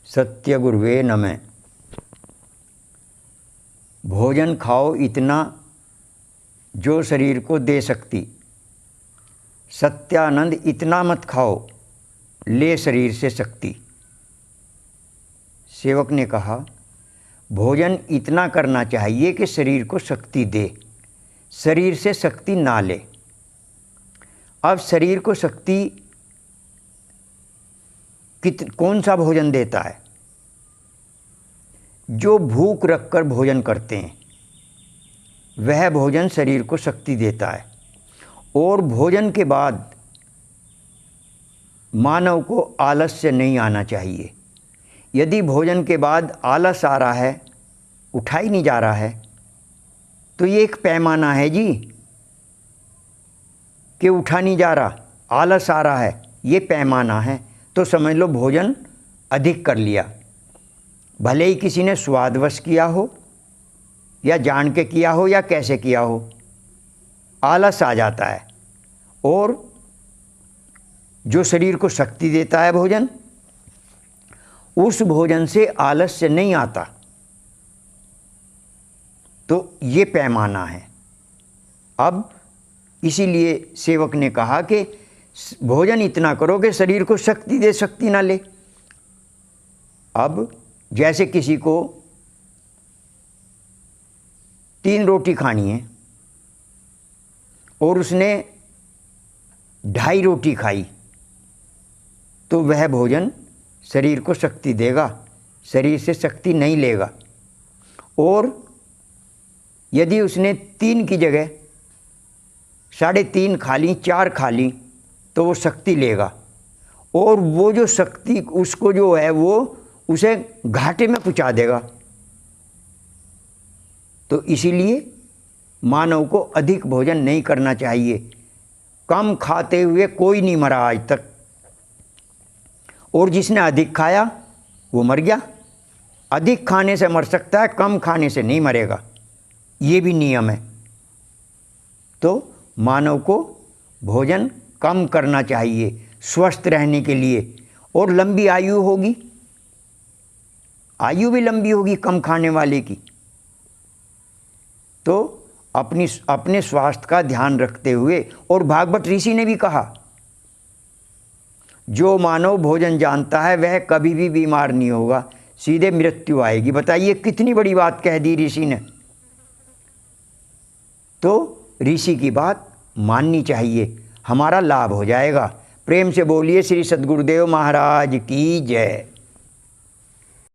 सत्य गुरुवे नमः। भोजन खाओ इतना जो शरीर को दे सकती, सत्यानंद इतना मत खाओ ले शरीर से शक्ति। सेवक ने कहा, भोजन इतना करना चाहिए कि शरीर को शक्ति दे, शरीर से शक्ति ना ले। अब शरीर को शक्ति कौन सा भोजन देता है? जो भूख रखकर भोजन करते हैं वह भोजन शरीर को शक्ति देता है। और भोजन के बाद मानव को आलस्य नहीं आना चाहिए। यदि भोजन के बाद आलस आ रहा है, उठा ही नहीं जा रहा है, तो ये एक पैमाना है जी कि उठा नहीं जा रहा, आलस आ रहा है, ये पैमाना है। तो समझ लो भोजन अधिक कर लिया, भले ही किसी ने स्वादवश किया हो या जान के किया हो या कैसे किया हो, आलस आ जाता है। और जो शरीर को शक्ति देता है भोजन, उस भोजन से आलस्य नहीं आता। तो ये पैमाना है। अब इसीलिए सेवक ने कहा कि भोजन इतना करो कि शरीर को शक्ति दे, शक्ति ना ले। अब जैसे किसी को 3 रोटी खानी है और उसने 2.5 रोटी खाई, तो वह भोजन शरीर को शक्ति देगा, शरीर से शक्ति नहीं लेगा। और यदि उसने 3 की जगह 3.5 खा ली, 4 खा ली, तो वो शक्ति लेगा। और वो जो शक्ति उसको जो है वो उसे घाटे में पहुंचा देगा। तो इसीलिए मानव को अधिक भोजन नहीं करना चाहिए। कम खाते हुए कोई नहीं मरा आज तक, और जिसने अधिक खाया वो मर गया। अधिक खाने से मर सकता है, कम खाने से नहीं मरेगा, ये भी नियम है। तो मानव को भोजन कम करना चाहिए स्वस्थ रहने के लिए, और लंबी आयु होगी, आयु भी लंबी होगी कम खाने वाले की। तो अपने स्वास्थ्य का ध्यान रखते हुए, और भागवत ऋषि ने भी कहा, जो मानव भोजन जानता है वह कभी भी बीमार नहीं होगा, सीधे मृत्यु आएगी। बताइए कितनी बड़ी बात कह दी ऋषि ने। तो ऋषि की बात माननी चाहिए, हमारा लाभ हो जाएगा। प्रेम से बोलिए श्री सद्गुरुदेव महाराज की जय।